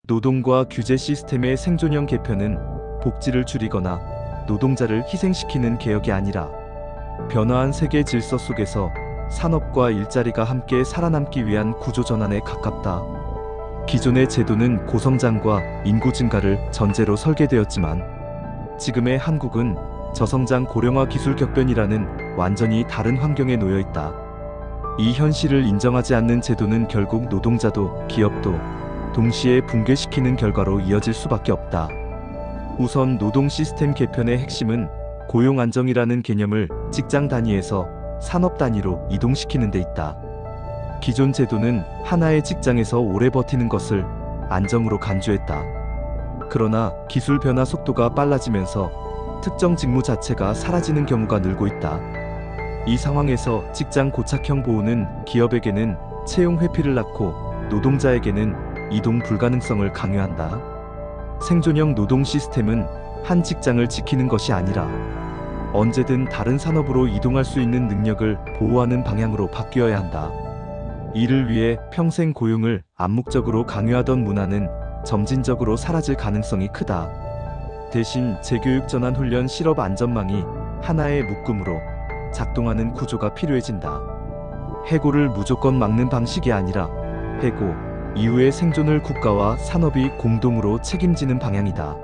노동과 규제 시스템의 생존형 개편은 복지를 줄이거나 노동자를 희생시키는 개혁이 아니라 변화한 세계 질서 속에서 산업과 일자리가 함께 살아남기 위한 구조 전환에 가깝다. 기존의 제도는 고성장과 인구 증가를 전제로 설계되었지만 지금의 한국은 저성장 고령화 기술 격변이라는 완전히 다른 환경에 놓여 있다. 이 현실을 인정하지 않는 제도는 결국 노동자도 기업도 동시에 붕괴시키는 결과로 이어질 수밖에 없다. 우선 노동 시스템 개편의 핵심은 고용 안정이라는 개념을 직장 단위에서 산업 단위로 이동시키는 데 있다. 기존 제도는 하나의 직장에서 오래 버티는 것을 안정으로 간주했다. 그러나 기술 변화 속도가 빨라지면서 특정 직무 자체가 사라지는 경우가 늘고 있다. 이 상황에서 직장 고착형 보호는 기업에게는 채용 회피를 낳고 노동자에게는 이동 불가능성을 강요한다. 생존형 노동 시스템은 한 직장을 지키는 것이 아니라 언제든 다른 산업으로 이동할 수 있는 능력을 보호하는 방향으로 바뀌어야 한다. 이를 위해 평생 고용을 암묵적으로 강요하던 문화는 점진적으로 사라질 가능성이 크다. 대신 재교육 전환 훈련 실업 안전망이 하나의 묶음으로 작동하는 구조가 필요해진다. 해고를 무조건 막는 방식이 아니라 해고 이후의 생존을 국가와 산업이 공동으로 책임지는 방향이다.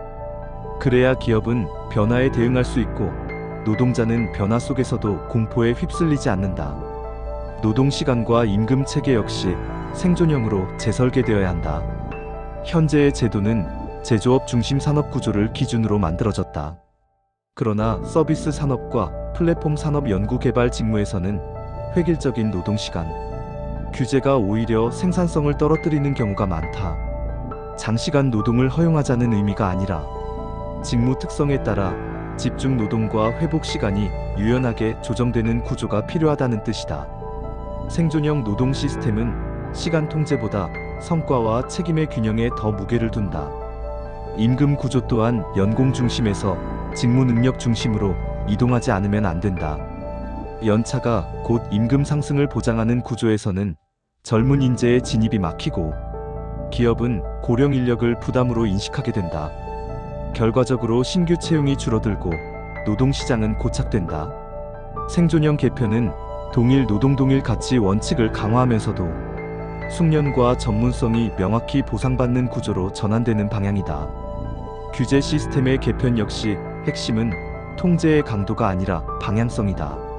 그래야 기업은 변화에 대응할 수 있고 노동자는 변화 속에서도 공포에 휩쓸리지 않는다. 노동시간과 임금 체계 역시 생존형으로 재설계되어야 한다. 현재의 제도는 제조업 중심 산업 구조를 기준으로 만들어졌다. 그러나 서비스 산업과 플랫폼 산업 연구개발 직무에서는 획일적인 노동시간 규제가 오히려 생산성을 떨어뜨리는 경우가 많다. 장시간 노동을 허용하자는 의미가 아니라 직무 특성에 따라 집중 노동과 회복 시간이 유연하게 조정되는 구조가 필요하다는 뜻이다. 생존형 노동 시스템은 시간 통제보다 성과와 책임의 균형에 더 무게를 둔다. 임금 구조 또한 연공 중심에서 직무 능력 중심으로 이동하지 않으면 안 된다. 연차가 곧 임금 상승을 보장하는 구조에서는 젊은 인재의 진입이 막히고 기업은 고령 인력을 부담으로 인식하게 된다. 결과적으로 신규 채용이 줄어들고 노동시장은 고착된다. 생존형 개편은 동일 노동 동일 가치 원칙을 강화하면서도 숙련과 전문성이 명확히 보상받는 구조로 전환되는 방향이다. 규제 시스템의 개편 역시 핵심은 통제의 강도가 아니라 방향성이다.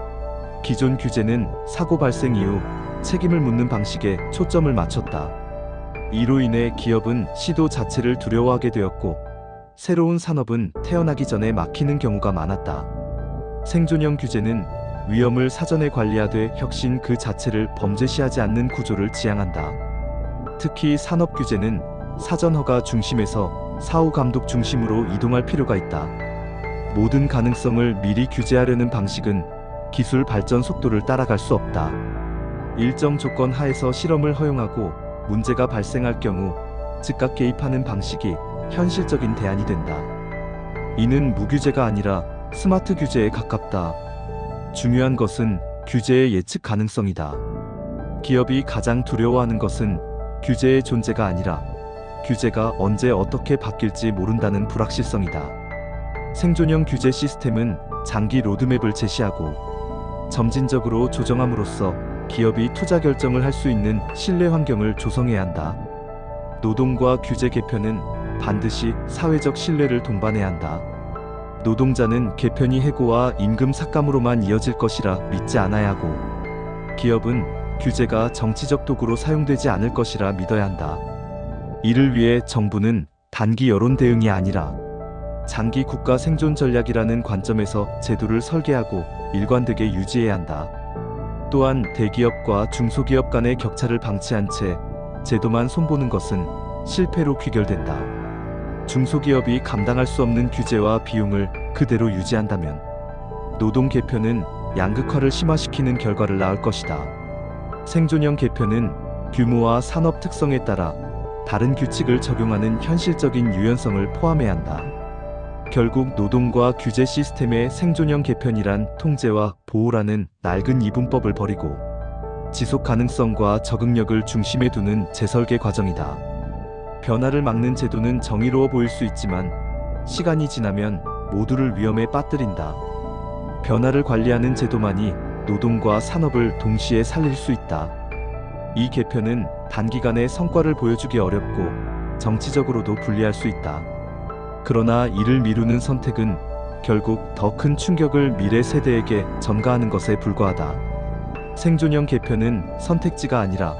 기존 규제는 사고 발생 이후 책임을 묻는 방식에 초점을 맞췄다. 이로 인해 기업은 시도 자체를 두려워하게 되었고 새로운 산업은 태어나기 전에 막히는 경우가 많았다. 생존형 규제는 위험을 사전에 관리하되 혁신 그 자체를 범죄시하지 않는 구조를 지향한다. 특히 산업 규제는 사전 허가 중심에서 사후 감독 중심으로 이동할 필요가 있다. 모든 가능성을 미리 규제하려는 방식은 기술 발전 속도를 따라갈 수 없다. 일정 조건 하에서 실험을 허용하고 문제가 발생할 경우 즉각 개입하는 방식이 현실적인 대안이 된다. 이는 무규제가 아니라 스마트 규제에 가깝다. 중요한 것은 규제의 예측 가능성이다. 기업이 가장 두려워하는 것은 규제의 존재가 아니라 규제가 언제 어떻게 바뀔지 모른다는 불확실성이다. 생존형 규제 시스템은 장기 로드맵을 제시하고 점진적으로 조정함으로써 기업이 투자 결정을 할 수 있는 신뢰 환경을 조성해야 한다. 노동과 규제 개편은 반드시 사회적 신뢰를 동반해야 한다. 노동자는 개편이 해고와 임금 삭감으로만 이어질 것이라 믿지 않아야 하고 기업은 규제가 정치적 도구로 사용되지 않을 것이라 믿어야 한다. 이를 위해 정부는 단기 여론 대응이 아니라 장기 국가 생존 전략이라는 관점에서 제도를 설계하고 일관되게 유지해야 한다. 또한 대기업과 중소기업 간의 격차를 방치한 채 제도만 손보는 것은 실패로 귀결된다. 중소기업이 감당할 수 없는 규제와 비용을 그대로 유지한다면 노동 개편은 양극화를 심화시키는 결과를 낳을 것이다. 생존형 개편은 규모와 산업 특성에 따라 다른 규칙을 적용하는 현실적인 유연성을 포함해야 한다. 결국 노동과 규제 시스템의 생존형 개편이란 통제와 보호라는 낡은 이분법을 버리고 지속 가능성과 적응력을 중심에 두는 재설계 과정이다. 변화를 막는 제도는 정의로워 보일 수 있지만 시간이 지나면 모두를 위험에 빠뜨린다. 변화를 관리하는 제도만이 노동과 산업을 동시에 살릴 수 있다. 이 개편은 단기간에 성과를 보여주기 어렵고 정치적으로도 불리할 수 있다. 그러나 이를 미루는 선택은 결국 더 큰 충격을 미래 세대에게 전가하는 것에 불과하다. 생존형 개편은 선택지가 아니라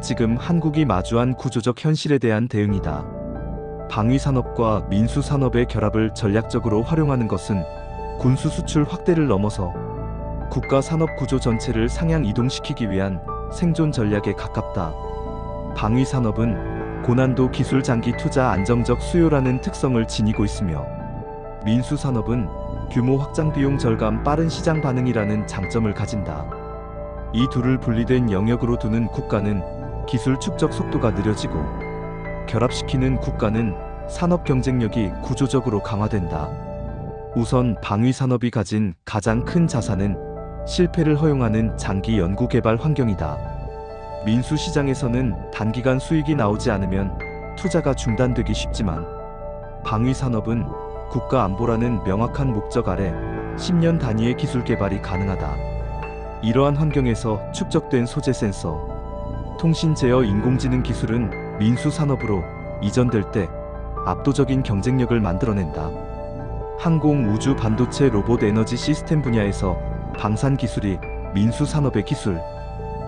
지금 한국이 마주한 구조적 현실에 대한 대응이다. 방위산업과 민수산업의 결합을 전략적으로 활용하는 것은 군수 수출 확대를 넘어서 국가 산업 구조 전체를 상향 이동시키기 위한 생존 전략에 가깝다. 방위산업은 고난도 기술 장기 투자 안정적 수요라는 특성을 지니고 있으며 민수산업은 규모 확장 비용 절감 빠른 시장 반응이라는 장점을 가진다. 이 둘을 분리된 영역으로 두는 국가는 기술 축적 속도가 느려지고 결합시키는 국가는 산업 경쟁력이 구조적으로 강화된다. 우선 방위산업이 가진 가장 큰 자산은 실패를 허용하는 장기 연구개발 환경이다. 민수시장에서는 단기간 수익이 나오지 않으면 투자가 중단되기 쉽지만 방위산업은 국가 안보라는 명확한 목적 아래 10년 단위의 기술 개발이 가능하다. 이러한 환경에서 축적된 소재 센서, 통신 제어 인공지능 기술은 민수산업으로 이전될 때 압도적인 경쟁력을 만들어낸다. 항공, 우주, 반도체, 로봇, 에너지 시스템 분야에서 방산 기술이 민수산업의 기술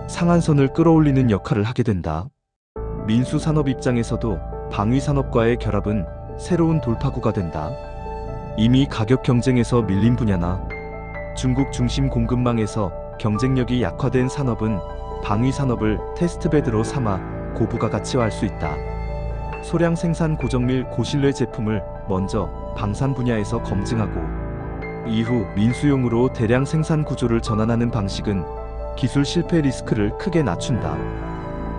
상한선을 끌어올리는 역할을 하게 된다. 민수산업 입장에서도 방위산업과의 결합은 새로운 돌파구가 된다. 이미 가격 경쟁에서 밀린 분야나 중국 중심 공급망에서 경쟁력이 약화된 산업은 방위산업을 테스트베드로 삼아 고부가 가치화할 수 있다. 소량 생산 고정밀 고신뢰 제품을 먼저 방산 분야에서 검증하고 이후 민수용으로 대량 생산 구조를 전환하는 방식은 기술 실패 리스크를 크게 낮춘다.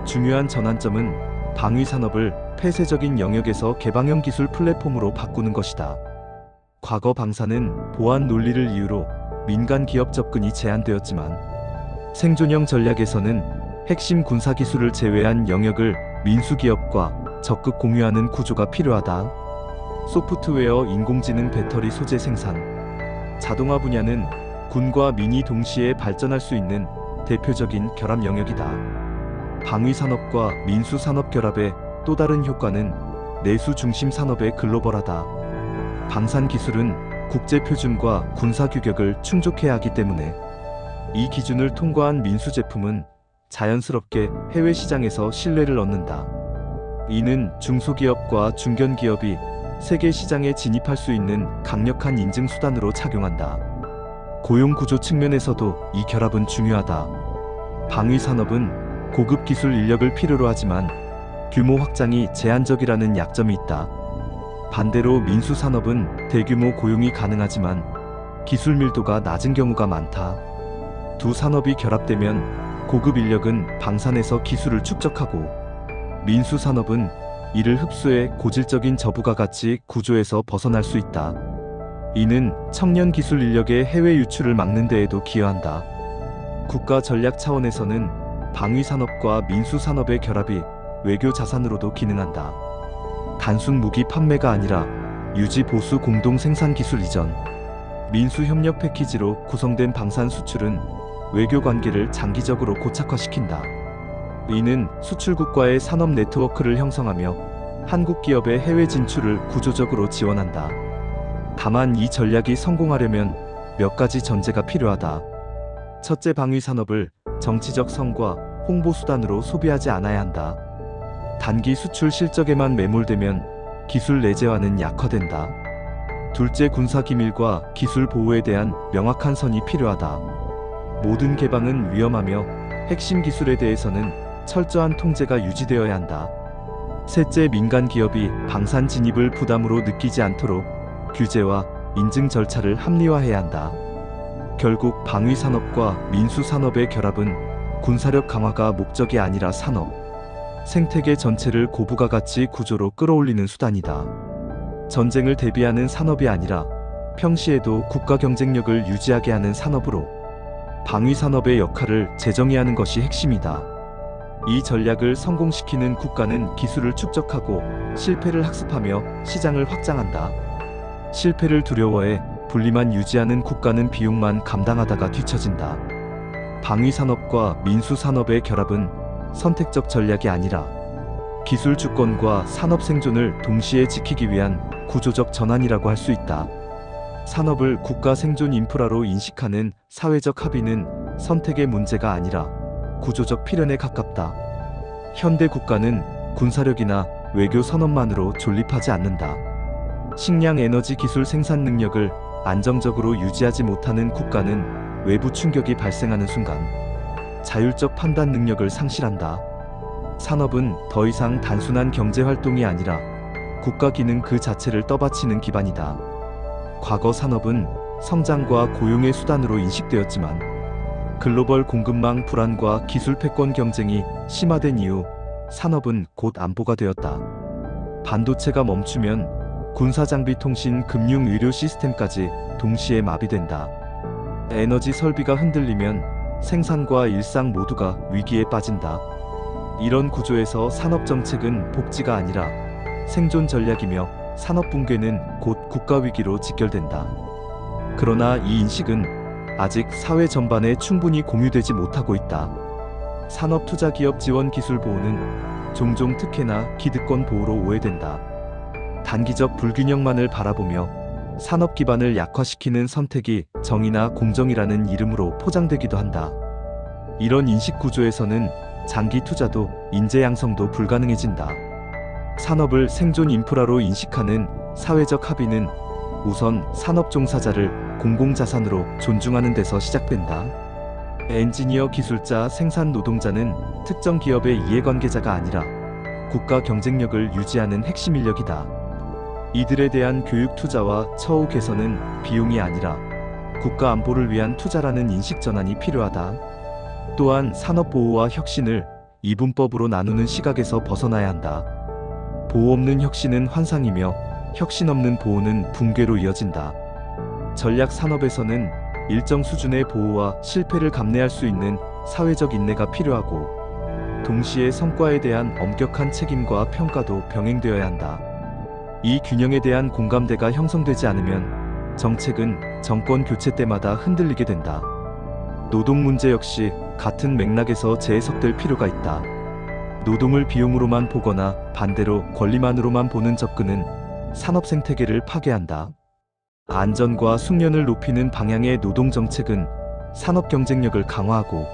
중요한 전환점은 방위산업을 폐쇄적인 영역에서 개방형 기술 플랫폼으로 바꾸는 것이다. 과거 방산은 보안 논리를 이유로 민간 기업 접근이 제한되었지만 생존형 전략에서는 핵심 군사 기술을 제외한 영역을 민수기업과 적극 공유하는 구조가 필요하다. 소프트웨어, 인공지능, 배터리 소재 생산, 자동화 분야는 군과 민이 동시에 발전할 수 있는 대표적인 결합 영역이다. 방위산업과 민수산업 결합의 또 다른 효과는 내수 중심 산업의 글로벌화다. 방산 기술은 국제 표준과 군사 규격을 충족해야 하기 때문에 이 기준을 통과한 민수 제품은 자연스럽게 해외 시장에서 신뢰를 얻는다. 이는 중소기업과 중견기업이 세계 시장에 진입할 수 있는 강력한 인증 수단으로 작용한다. 고용 구조 측면에서도 이 결합은 중요하다. 방위산업은 고급 기술 인력을 필요로 하지만 규모 확장이 제한적이라는 약점이 있다. 반대로 민수산업은 대규모 고용이 가능하지만 기술 밀도가 낮은 경우가 많다. 두 산업이 결합되면 고급 인력은 방산에서 기술을 축적하고 민수산업은 이를 흡수해 고질적인 저부가 가치 구조에서 벗어날 수 있다. 이는 청년 기술 인력의 해외 유출을 막는 데에도 기여한다. 국가 전략 차원에서는 방위산업과 민수산업의 결합이 외교 자산으로도 기능한다. 단순 무기 판매가 아니라 유지 보수 공동 생산 기술 이전, 민수 협력 패키지로 구성된 방산 수출은 외교 관계를 장기적으로 고착화시킨다. 이는 수출국과의 산업 네트워크를 형성하며 한국 기업의 해외 진출을 구조적으로 지원한다. 다만 이 전략이 성공하려면 몇 가지 전제가 필요하다. 첫째, 방위산업을 정치적 성과, 홍보 수단으로 소비하지 않아야 한다. 단기 수출 실적에만 매몰되면 기술 내재화는 약화된다. 둘째, 군사 기밀과 기술 보호에 대한 명확한 선이 필요하다. 모든 개방은 위험하며 핵심 기술에 대해서는 철저한 통제가 유지되어야 한다. 셋째, 민간 기업이 방산 진입을 부담으로 느끼지 않도록 규제와 인증 절차를 합리화해야 한다. 결국 방위산업과 민수산업의 결합은 군사력 강화가 목적이 아니라 산업, 생태계 전체를 고부가 가치 구조로 끌어올리는 수단이다. 전쟁을 대비하는 산업이 아니라 평시에도 국가 경쟁력을 유지하게 하는 산업으로 방위산업의 역할을 재정의하는 것이 핵심이다. 이 전략을 성공시키는 국가는 기술을 축적하고 실패를 학습하며 시장을 확장한다. 실패를 두려워해 분리만 유지하는 국가는 비용만 감당하다가 뒤처진다. 방위산업과 민수산업의 결합은 선택적 전략이 아니라 기술 주권과 산업 생존을 동시에 지키기 위한 구조적 전환이라고 할 수 있다. 산업을 국가 생존 인프라로 인식하는 사회적 합의는 선택의 문제가 아니라 구조적 필연에 가깝다. 현대 국가는 군사력이나 외교 선언만으로 존립하지 않는다. 식량 에너지 기술 생산 능력을 안정적으로 유지하지 못하는 국가는 외부 충격이 발생하는 순간 자율적 판단 능력을 상실한다. 산업은 더 이상 단순한 경제 활동이 아니라 국가 기능 그 자체를 떠받치는 기반이다. 과거 산업은 성장과 고용의 수단으로 인식되었지만 글로벌 공급망 불안과 기술 패권 경쟁이 심화된 이후 산업은 곧 안보가 되었다. 반도체가 멈추면 군사장비 통신 금융 의료 시스템까지 동시에 마비된다. 에너지 설비가 흔들리면 생산과 일상 모두가 위기에 빠진다. 이런 구조에서 산업정책은 복지가 아니라 생존 전략이며 산업 붕괴는 곧 국가 위기로 직결된다. 그러나 이 인식은 아직 사회 전반에 충분히 공유되지 못하고 있다. 산업투자기업 지원 기술 보호는 종종 특혜나 기득권 보호로 오해된다. 단기적 불균형만을 바라보며 산업 기반을 약화시키는 선택이 정의나 공정이라는 이름으로 포장되기도 한다. 이런 인식 구조에서는 장기 투자도 인재 양성도 불가능해진다. 산업을 생존 인프라로 인식하는 사회적 합의는 우선 산업 종사자를 공공자산으로 존중하는 데서 시작된다. 엔지니어, 기술자, 생산 노동자는 특정 기업의 이해관계자가 아니라 국가 경쟁력을 유지하는 핵심 인력이다. 이들에 대한 교육 투자와 처우 개선은 비용이 아니라 국가 안보를 위한 투자라는 인식 전환이 필요하다. 또한 산업 보호와 혁신을 이분법으로 나누는 시각에서 벗어나야 한다. 보호 없는 혁신은 환상이며 혁신 없는 보호는 붕괴로 이어진다. 전략 산업에서는 일정 수준의 보호와 실패를 감내할 수 있는 사회적 인내가 필요하고 동시에 성과에 대한 엄격한 책임과 평가도 병행되어야 한다. 이 균형에 대한 공감대가 형성되지 않으면 정책은 정권 교체 때마다 흔들리게 된다. 노동 문제 역시 같은 맥락에서 재해석될 필요가 있다. 노동을 비용으로만 보거나 반대로 권리만으로만 보는 접근은 산업 생태계를 파괴한다. 안전과 숙련을 높이는 방향의 노동 정책은 산업 경쟁력을 강화하고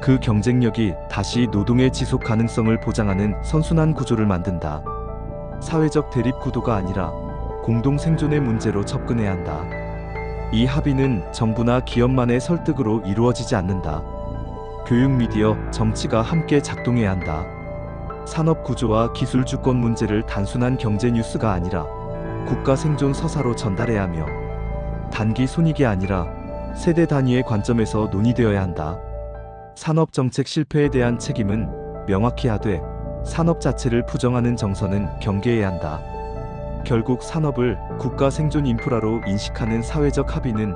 그 경쟁력이 다시 노동의 지속 가능성을 보장하는 선순환 구조를 만든다. 사회적 대립 구도가 아니라 공동 생존의 문제로 접근해야 한다. 이 합의는 정부나 기업만의 설득으로 이루어지지 않는다. 교육, 미디어, 정치가 함께 작동해야 한다. 산업 구조와 기술 주권 문제를 단순한 경제 뉴스가 아니라 국가 생존 서사로 전달해야 하며 단기 손익이 아니라 세대 단위의 관점에서 논의되어야 한다. 산업 정책 실패에 대한 책임은 명확히 하되 산업 자체를 부정하는 정서는 경계해야 한다. 결국 산업을 국가 생존 인프라로 인식하는 사회적 합의는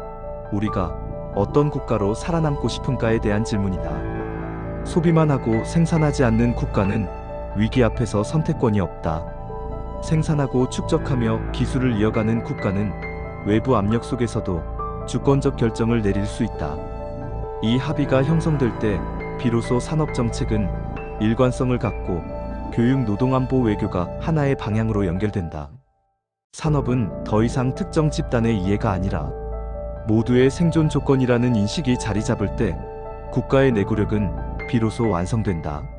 우리가 어떤 국가로 살아남고 싶은가에 대한 질문이다. 소비만 하고 생산하지 않는 국가는 위기 앞에서 선택권이 없다. 생산하고 축적하며 기술을 이어가는 국가는 외부 압력 속에서도 주권적 결정을 내릴 수 있다. 이 합의가 형성될 때 비로소 산업 정책은 일관성을 갖고 교육, 노동, 안보, 외교가 하나의 방향으로 연결된다. 산업은 더 이상 특정 집단의 이해가 아니라 모두의 생존 조건이라는 인식이 자리 잡을 때 국가의 내구력은 비로소 완성된다.